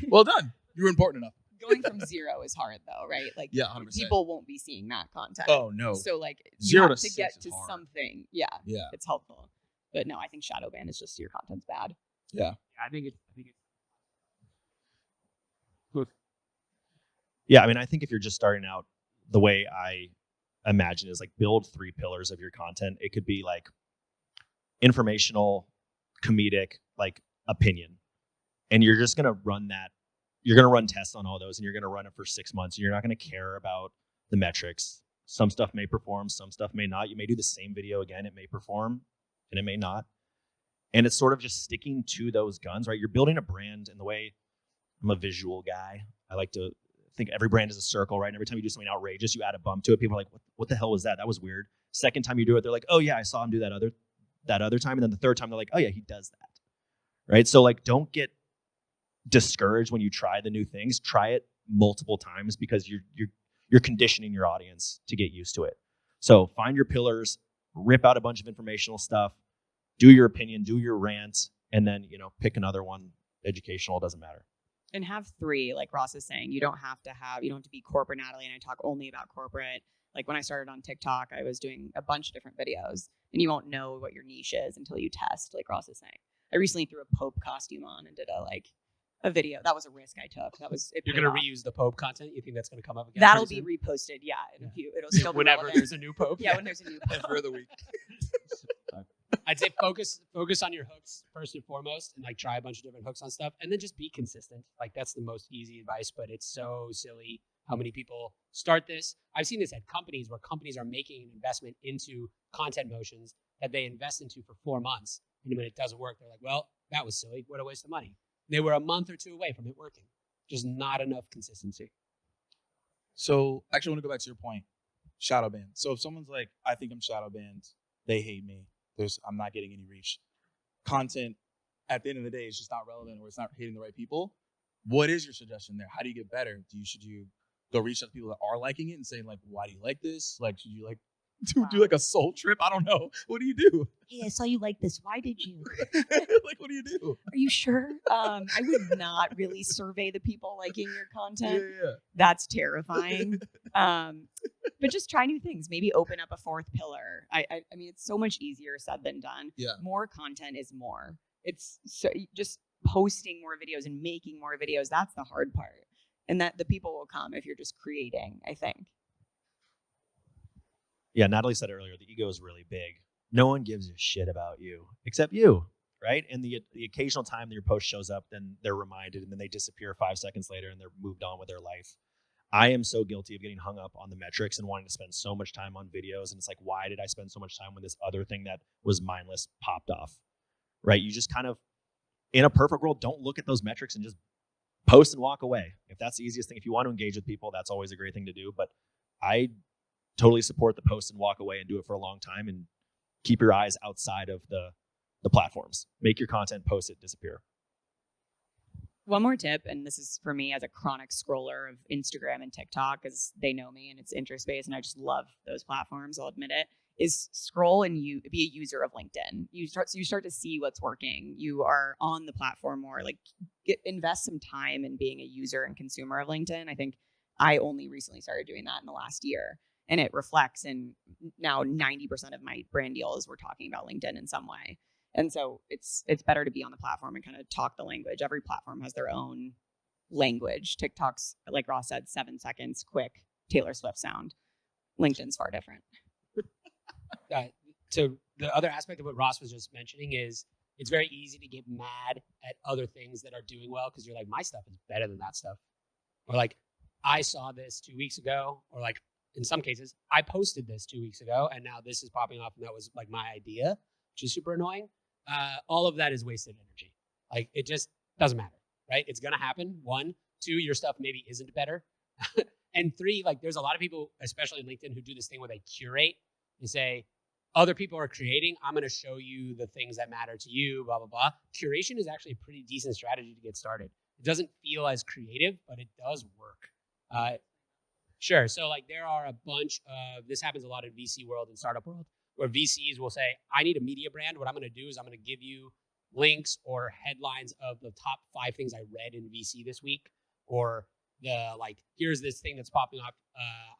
S1: Well done. You were important enough.
S2: going from 0 is hard though, right? Like,
S1: Yeah, 100%.
S2: people won't be seeing that content.
S1: Oh no.
S2: So like,
S1: 0
S2: you
S1: to
S2: have to
S1: 6
S2: get
S1: is
S2: to
S1: hard.
S2: something. Yeah,
S1: Yeah.
S2: it's helpful. But no, I think shadow ban is just your content's bad.
S1: Yeah.
S4: I think it's.
S3: Yeah, I mean, I think if you're just starting out, the way I imagine is like build 3 pillars of your content. It could be like informational, comedic, like opinion. And you're just going to run that. You're going to run tests on all those, and you're going to run it for 6 months. You're not going to care about the metrics. Some stuff may perform, some stuff may not. You may do the same video again. It may perform and it may not. And it's sort of just sticking to those guns, right? You're building a brand in the way, I'm a visual guy. I like to think every brand is a circle, right? And every time you do something outrageous, you add a bump to it. People are like, what the hell was that? That was weird. Second time you do it, they're like, oh yeah, I saw him do that other time. And then the third time they're like, oh yeah, he does that. Right? So like, don't get discouraged when you try the new things. Try it multiple times because you're conditioning your audience to get used to it. So find your pillars, rip out a bunch of informational stuff, do your opinion, do your rant, and then, pick another one. Educational, doesn't matter.
S2: And have 3, like Ross is saying. You don't have to be Corporate Natalie and I talk only about corporate. Like when I started on TikTok, I was doing a bunch of different videos, and you won't know what your niche is until you test, like Ross is saying. I recently threw a Pope costume on and did a video. That was a risk I took.
S4: You're going to reuse the Pope content? You think that's going to come up again?
S2: That'll be reposted, yeah. It'll still be
S4: whenever
S2: relevant.
S4: there's a new Pope.
S2: Yeah, when there's a new Pope.
S1: For the week.
S4: I'd say focus on your hooks first and foremost, and like try a bunch of different hooks on stuff, and then just be consistent. Like that's the most easy advice, but it's so silly how many people start this. I've seen this at companies where companies are making an investment into content motions that they invest into for 4 months, and when it doesn't work, they're like, "Well, that was silly. What a waste of money." They were a month or 2 away from it working. Just not enough consistency.
S1: So actually, I want to go back to your point, shadow ban. So if someone's like, I think I'm shadow banned, they hate me. I'm not getting any reach. Content at the end of the day is just not relevant, or it's not hitting the right people. What is your suggestion there? How do you get better? Should you go reach out to people that are liking it and say like, why do you like this? Like, should you like do like a soul trip? I don't know. What do you do?
S2: Hey, I saw you like this. Why did you?
S1: Like, what do you do?
S2: Are you sure? I would not really survey the people liking your content.
S1: Yeah.
S2: That's terrifying. But just try new things. Maybe open up a 4th pillar. I mean, it's so much easier said than done.
S1: Yeah.
S2: More content is more. It's so just posting more videos and making more videos. That's the hard part. And that the people will come if you're just creating, I think.
S3: Yeah, Natalie said earlier, the ego is really big. No one gives a shit about you except you, right? And the occasional time that your post shows up, then they're reminded, and then they disappear 5 seconds later, and they're moved on with their life. I am so guilty of getting hung up on the metrics and wanting to spend so much time on videos. And it's like, why did I spend so much time when this other thing that was mindless popped off, right? You just kind of, in a perfect world, don't look at those metrics and just post and walk away. If that's the easiest thing, if you want to engage with people, that's always a great thing to do. But I totally support the post and walk away and do it for a long time, and keep your eyes outside of the platforms. Make your content, post it, disappear.
S2: One more tip, and this is for me as a chronic scroller of Instagram and TikTok, because they know me and it's interest-based, and I just love those platforms, I'll admit it, is scroll and be a user of LinkedIn. You start to see what's working. You are on the platform more. Like, invest some time in being a user and consumer of LinkedIn. I think I only recently started doing that in the last year, and it reflects in now 90% of my brand deals we're talking about LinkedIn in some way. And so it's better to be on the platform and kind of talk the language. Every platform has their own language. TikTok's, like Ross said, 7 seconds, quick, Taylor Swift sound. LinkedIn's far different.
S4: So the other aspect of what Ross was just mentioning is it's very easy to get mad at other things that are doing well because you're like, my stuff is better than that stuff. Or like, I saw this 2 weeks ago. Or like, in some cases, I posted this 2 weeks ago and now this is popping off and that was like my idea, which is super annoying. All of that is wasted energy. Like it just doesn't matter, right? It's gonna happen. 1, 2, your stuff maybe isn't better. And 3, like there's a lot of people, especially in LinkedIn, who do this thing where they curate and say, other people are creating, I'm gonna show you the things that matter to you, blah, blah, blah. Curation is actually a pretty decent strategy to get started. It doesn't feel as creative, but it does work. Sure. So like there are a bunch of, this happens a lot in VC world and startup world, where VCs will say, I need a media brand. What I'm going to do is I'm going to give you links or headlines of the top 5 things I read in VC this week, or the like, here's this thing that's popping up.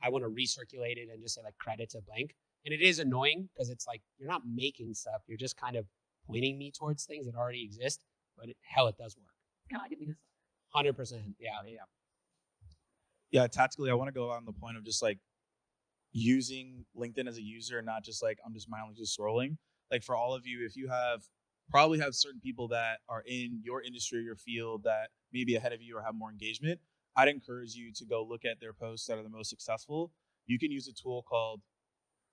S4: I want to recirculate it and just say like credit to blank. And it is annoying because it's like, you're not making stuff. You're just kind of pointing me towards things that already exist, but hell, it does work.
S2: God, give me this.
S4: 100%. Yeah.
S1: Yeah, tactically, I want to go on the point of just like using LinkedIn as a user, and not just like I'm just mindlessly just scrolling. Like for all of you, if you probably have certain people that are in your industry or your field that may be ahead of you or have more engagement, I'd encourage you to go look at their posts that are the most successful. You can use a tool called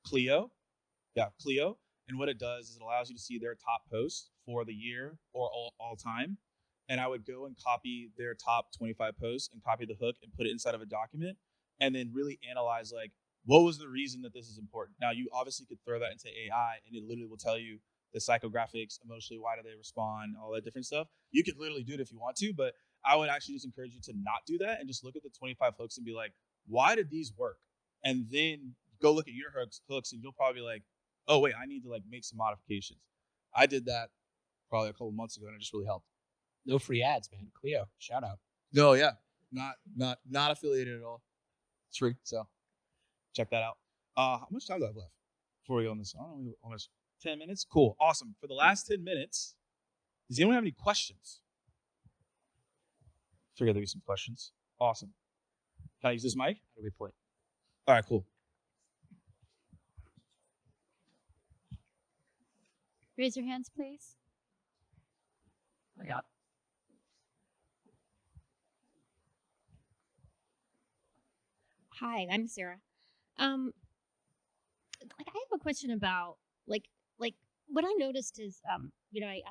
S1: Clio. Yeah, Clio. And what it does is it allows you to see their top posts for the year or all time. And I would go and copy their top 25 posts and copy the hook and put it inside of a document, and then really analyze like, what was the reason that this is important? Now, you obviously could throw that into AI and it literally will tell you the psychographics, emotionally, why do they respond, all that different stuff. You could literally do it if you want to, but I would actually just encourage you to not do that and just look at the 25 hooks and be like, why did these work? And then go look at your hooks and you'll probably be like, oh, wait, I need to like make some modifications. I did that probably a couple months ago and it just really helped.
S4: No free ads, man. Clio, shout out.
S1: No, yeah, not affiliated at all. It's free, so check that out. How much time do I have left before we go on this? I don't know, almost 10 minutes. Cool, awesome. For the last 10 minutes, does anyone have any questions? Figure there'll be some questions. Awesome. Can I use this mic?
S4: How do we play?
S1: All right, cool.
S5: Raise your hands, please.
S4: I got.
S5: Hi, I'm Sarah. I have a question about like what I noticed is I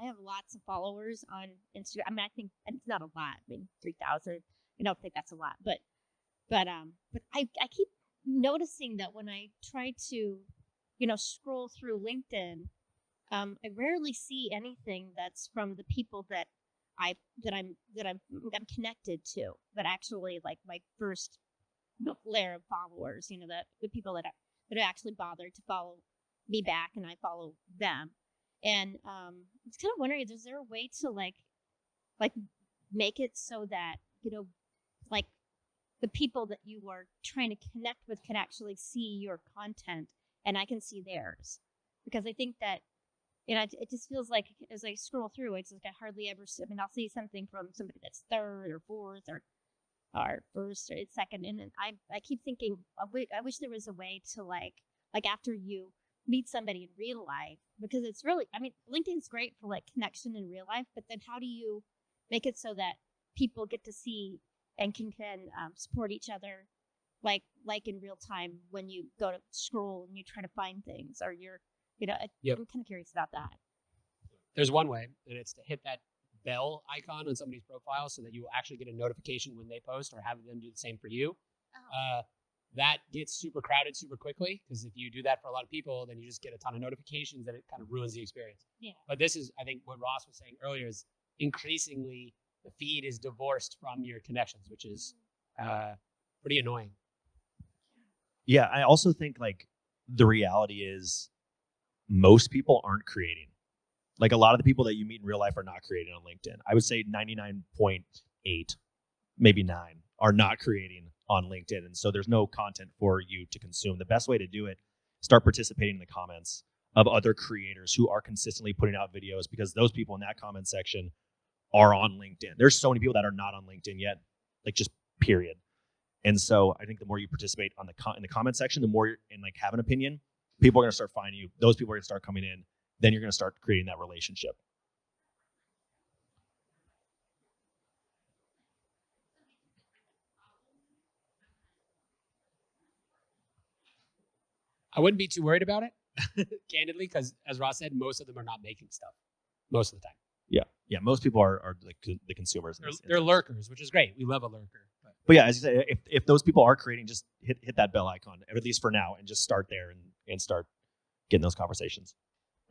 S5: have lots of followers on Instagram. I mean, I think it's not a lot. I mean, 3,000. I don't think that's a lot, but I keep noticing that when I try to scroll through LinkedIn, I rarely see anything that's from the people that I'm connected to, but actually like my first layer of followers, the people that actually bothered to follow me back and I follow them. And I was kind of wondering, is there a way to like make it so that, like the people that you are trying to connect with can actually see your content and I can see theirs? Because I think that, it just feels like as I scroll through, it's like I hardly ever see, I'll see something from somebody that's third or fourth or first or second. And then I keep thinking, I wish there was a way to like after you meet somebody in real life, because it's really, LinkedIn's great for like connection in real life, but then how do you make it so that people get to see and can support each other like in real time when you go to scroll and you try to find things, or you're,
S4: Yep.
S5: I'm kind of curious about that.
S4: There's one way, and it's to hit that bell icon on somebody's profile so that you will actually get a notification when they post, or have them do the same for you. That gets super crowded super quickly, because if you do that for a lot of people, then you just get a ton of notifications and it kind of ruins the experience.
S5: Yeah.
S4: But this is, I think what Ross was saying earlier, is increasingly the feed is divorced from your connections, which is pretty annoying.
S3: Yeah, I also think like the reality is most people aren't creating. Like a lot of the people that you meet in real life are not creating on LinkedIn. I would say 99.8, maybe 9 are not creating on LinkedIn. And so there's no content for you to consume. The best way to do it, start participating in the comments of other creators who are consistently putting out videos, because those people in that comment section are on LinkedIn. There's so many people that are not on LinkedIn yet, like just period. And so I think the more you participate on in the comment section, the more you're in like have an opinion, people are going to start finding you. Those people are going to start coming in. Then you're going to start creating that relationship.
S4: I wouldn't be too worried about it, candidly, because as Ross said, most of them are not making stuff most of the time.
S3: Yeah. Yeah, most people are the consumers.
S4: They're lurkers, which is great. We love a lurker.
S3: But yeah, as you say, if those people are creating, just hit that bell icon, at least for now, and just start there and start getting those conversations.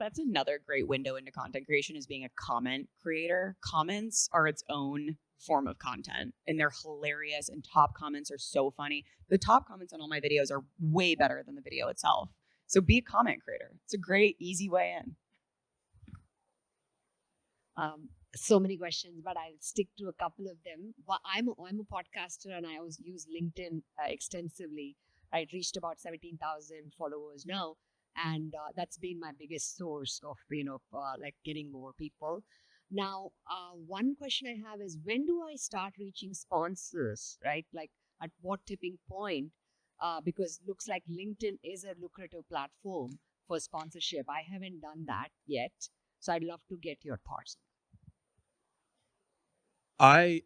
S2: That's another great window into content creation, is being a comment creator. Comments are its own form of content, and they're hilarious, and top comments are so funny. The top comments on all my videos are way better than the video itself. So be a comment creator. It's a great, easy way in.
S5: So many questions, but I'll stick to a couple of them. Well, I'm a podcaster, and I always use LinkedIn extensively. I reached about 17,000 followers now, and that's been my biggest source of like getting more people. Now, one question I have is, when do I start reaching sponsors, right? Like at what tipping point? Because looks like LinkedIn is a lucrative platform for sponsorship. I haven't done that yet, so I'd love to get your thoughts.
S1: I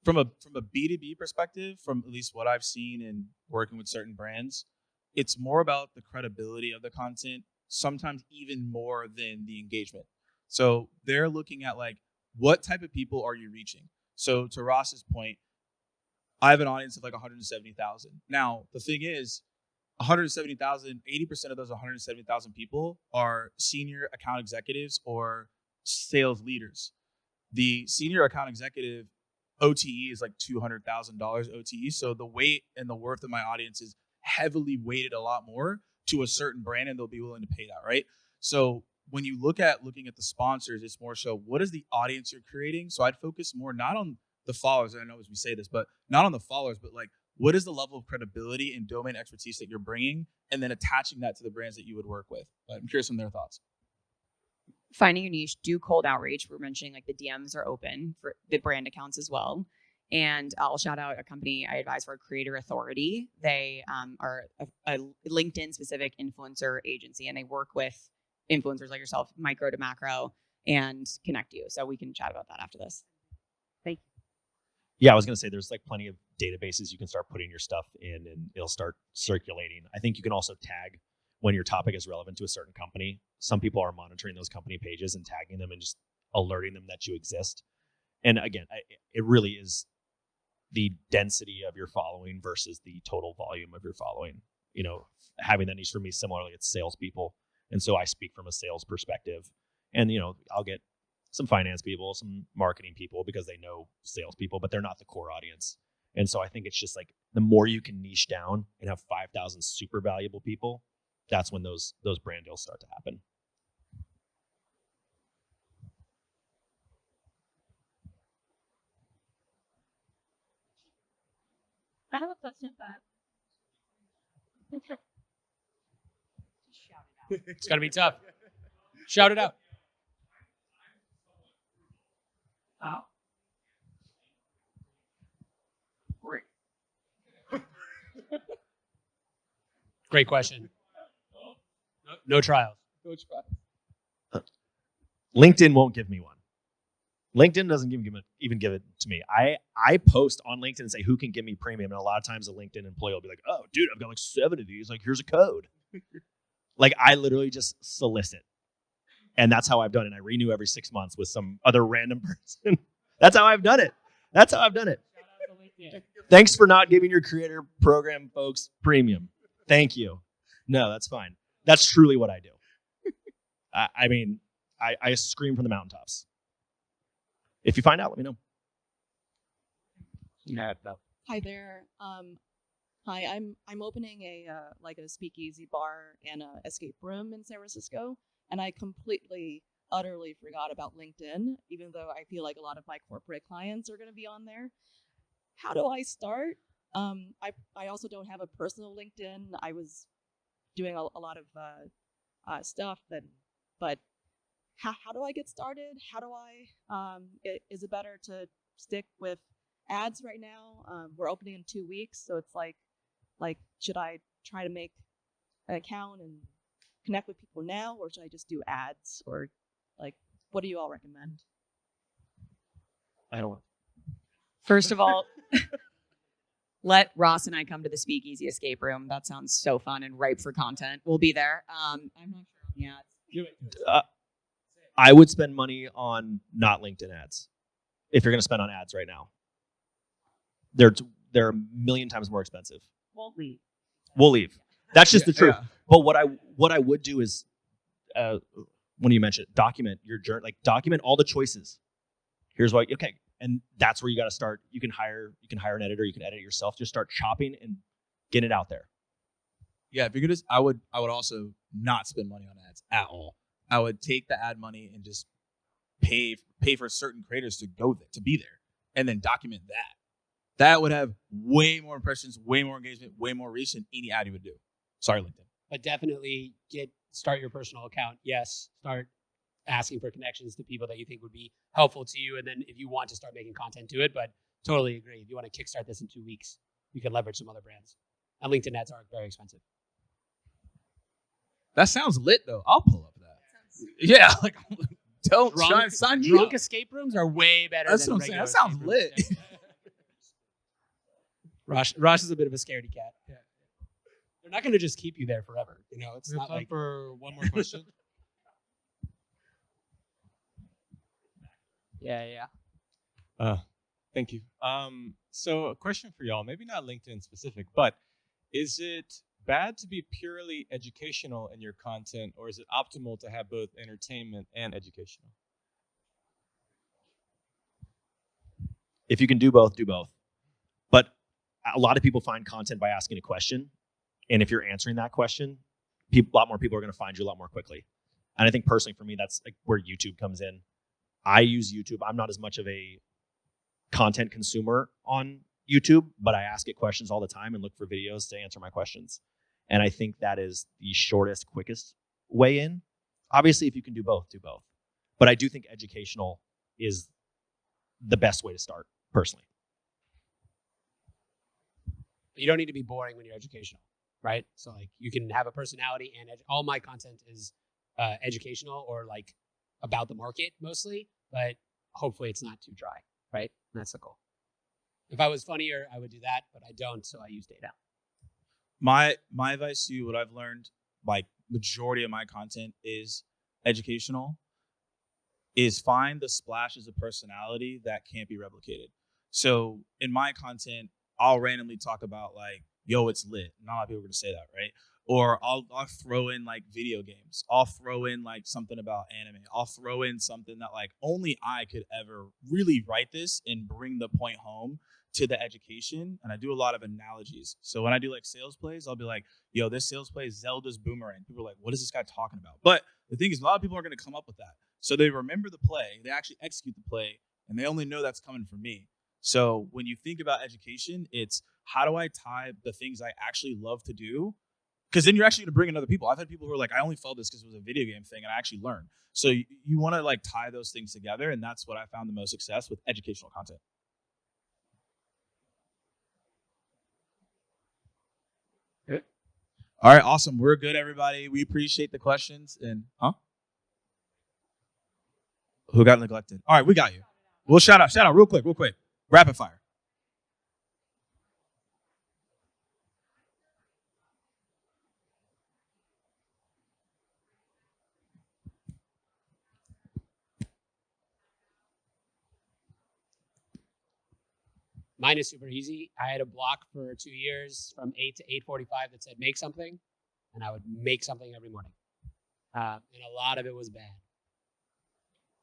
S1: from a B2B perspective, from at least what I've seen in working with certain brands, it's more about the credibility of the content, sometimes even more than the engagement. So they're looking at like, what type of people are you reaching? So to Ross's point, I have an audience of like 170,000. Now, the thing is, 170,000, 80% of those 170,000 people are senior account executives or sales leaders. The senior account executive OTE is like $200,000 OTE. So the weight and the worth of my audience is heavily weighted a lot more to a certain brand, and they'll be willing to pay that, right? So when you looking at the sponsors, it's more so, what is the audience you're creating? So I'd focus more not on the followers. I know as we say this, but not on the followers, but like, what is the level of credibility and domain expertise that you're bringing, and then attaching that to the brands that you would work with. But I'm curious on their thoughts.
S2: Finding your niche, do cold outreach. We're mentioning like the DMs are open for the brand accounts as well. And I'll shout out a company I advise for, Creator Authority. They are a LinkedIn specific influencer agency, and they work with influencers like yourself, micro to macro, and connect you. So we can chat about that after this.
S5: Thank you.
S3: Yeah, I was going to say there's like plenty of databases you can start putting your stuff in, and it'll start circulating. I think you can also tag when your topic is relevant to a certain company. Some people are monitoring those company pages and tagging them and just alerting them that you exist. And again, it really is the density of your following versus the total volume of your following. You know, having that niche for me, similarly, it's salespeople. And so I speak from a sales perspective. And, I'll get some finance people, some marketing people, because they know salespeople, but they're not the core audience. And so I think it's just like, the more you can niche down and have 5,000 super valuable people, that's when those brand deals start to happen.
S5: I have a question about.
S4: It's going to be tough. Shout it out.
S5: Oh.
S4: Great. Great question. No trials.
S3: LinkedIn won't give me one. LinkedIn doesn't even give it to me. I post on LinkedIn and say, who can give me premium? And a lot of times a LinkedIn employee will be like, oh, dude, I've got like 7 of these. Like, here's a code. Like, I literally just solicit. And that's how I've done it. I renew every 6 months with some other random person. That's how I've done it. Thanks for not giving your creator program folks premium. Thank you. No, that's fine. That's truly what I do. I scream from the mountaintops. If you find out, let me know.
S4: Yeah, no.
S6: Hi there. Hi, I'm opening a speakeasy bar and a escape room in San Francisco, and I completely, utterly forgot about LinkedIn, even though I feel like a lot of my corporate clients are going to be on there. How do I start? I also don't have a personal LinkedIn. I was doing a lot of stuff, but how do I get started? How do I? Is it better to stick with ads right now? We're opening in 2 weeks, so it's like, should I try to make an account and connect with people now, or should I just do ads? Or like, what do you all recommend?
S3: I don't know.
S2: First of all, let Ross and I come to the Speakeasy Escape Room. That sounds so fun and ripe for content. We'll be there. I'm not sure on the ads.
S3: I would spend money on not LinkedIn ads if you're going to spend on ads right now. They're a million times more expensive.
S2: Won't leave.
S3: We'll leave. That's just the truth.
S1: Yeah.
S3: But what I would do is, when you mentioned document your journey, like document all the choices. Here's why. Okay, and that's where you got to start. You can hire an editor. You can edit it yourself. Just start chopping and get it out there.
S1: Yeah, if you're gonna, I would also not spend money on ads at all. I would take the ad money and just pay for certain creators to go there, to be there, and then document that. That would have way more impressions, way more engagement, way more reach than any ad you would do. Sorry, LinkedIn.
S4: But definitely start your personal account. Yes, start asking for connections to people that you think would be helpful to you. And then if you want to start making content, do it. But totally agree. If you want to kickstart this in 2 weeks, you can leverage some other brands. And LinkedIn ads are very expensive.
S1: That sounds lit though. I'll pull up that. Yeah, like don't try and sign me
S4: Drunk
S1: up.
S4: escape rooms are way better
S1: That's
S4: than
S1: what I'm saying.
S4: regular
S1: That sounds
S4: escape rooms.
S1: lit.
S4: Rosh is a bit of a scaredy cat. Yeah. They're not going to just keep you there forever. You know, it's
S7: We have
S4: not
S7: time
S4: like
S7: for one more question.
S4: yeah.
S7: Thank you. So a question for y'all, maybe not LinkedIn specific, but is it bad to be purely educational in your content, or is it optimal to have both entertainment and educational?
S3: If you can do both, do both. But a lot of people find content by asking a question. And if you're answering that question, a lot more people are going to find you a lot more quickly. And I think personally for me, that's like where YouTube comes in. I use YouTube. I'm not as much of a content consumer on YouTube, but I ask it questions all the time and look for videos to answer my questions. And I think that is the shortest, quickest way in. Obviously, if you can do both, do both. But I do think educational is the best way to start, personally.
S4: you don't need to be boring when you're educational, right? So like you can have a personality, and all my content is educational or like about the market mostly, but hopefully it's not too dry, right? That's the goal. If I was funnier, I would do that, but I don't, so I use data.
S1: My advice to you, what I've learned, like majority of my content is educational, is find the splashes of personality that can't be replicated. So in my content, I'll randomly talk about like, yo, it's lit. Not a lot of people are going to say that, right? Or I'll throw in like video games. I'll throw in like something about anime. I'll throw in something that like only I could ever really write this and bring the point home to the education. And I do a lot of analogies. So when I do like sales plays, I'll be like, yo, this sales play is Zelda's Boomerang. People are like, what is this guy talking about? But the thing is, a lot of people are going to come up with that. So they remember the play, they actually execute the play, and they only know that's coming from me. So when you think about education, it's how do I tie the things I actually love to do? Because then you're actually going to bring in other people. I've had people who are like, I only followed this because it was a video game thing and I actually learned. So you want to like tie those things together. And that's what I found the most success with educational content.
S4: Good.
S1: All right, awesome. We're good, everybody. We appreciate the questions. And who got neglected? All right, we got you. We'll shout out real quick. Rapid fire.
S4: Mine is super easy. I had a block for 2 years from 8 to 8:45 that said make something, and I would make something every morning. And a lot of it was bad.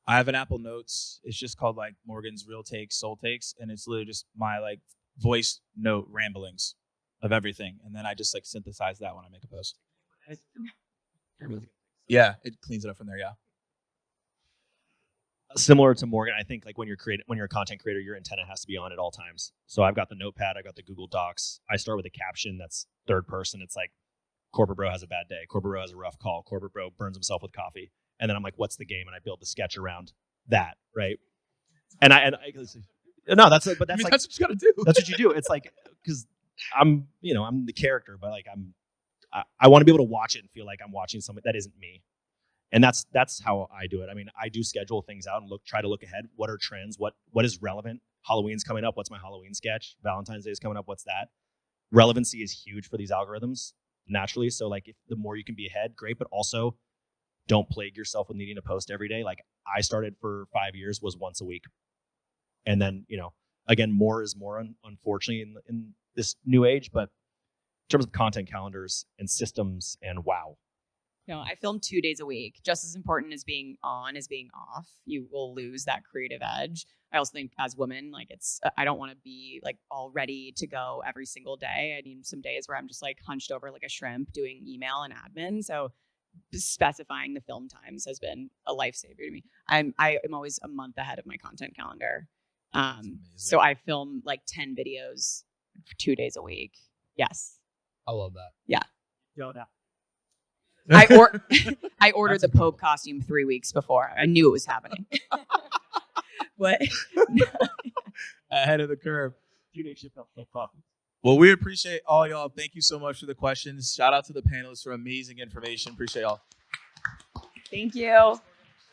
S1: I have an Apple Notes. It's just called like Morgan's Real Takes, Soul Takes, and it's literally just my like voice note ramblings of everything, and then I just like synthesize that when I make a post. Yeah, it cleans it up from there. Yeah.
S3: Similar to Morgan, I think like when you're a content creator, your antenna has to be on at all times. So I've got the notepad, I got the Google Docs. I start with a caption that's third person. It's like, Corporate Bro has a bad day. Corporate Bro has a rough call. Corporate Bro burns himself with coffee. And then I'm like, what's the game? And I build the sketch around that, right? And no, that's like,
S1: That's what you got to do.
S3: That's what you do. It's like, because I'm the character, but like I want to be able to watch it and feel like I'm watching something that isn't me. And that's how I do it. I mean, I do schedule things out and try to look ahead. What are trends? What is relevant? Halloween's coming up. What's my Halloween sketch? Valentine's Day is coming up. What's that? Relevancy is huge for these algorithms naturally. So like, if the more you can be ahead, great. But also don't plague yourself with needing to post every day. Like I started for 5 years was once a week. And then, again, more is more, unfortunately, in this new age. But in terms of content calendars and systems and wow.
S2: No, I film 2 days a week. Just as important as being on is being off. You will lose that creative edge. I also think as women, like I don't want to be like all ready to go every single day. I need some days where I'm just like hunched over like a shrimp doing email and admin. So specifying the film times has been a lifesaver to me. I am always a month ahead of my content calendar. So I film like 10 videos 2 days a week. Yes.
S4: I love that.
S2: Yeah.
S8: Yoda.
S2: I ordered the Pope costume 3 weeks before. I knew it was happening. What?
S1: Ahead of the curve.
S8: Teenage Chappelle.
S1: Well, we appreciate all y'all. Thank you so much for the questions. Shout out to the panelists for amazing information. Appreciate y'all.
S2: Thank you.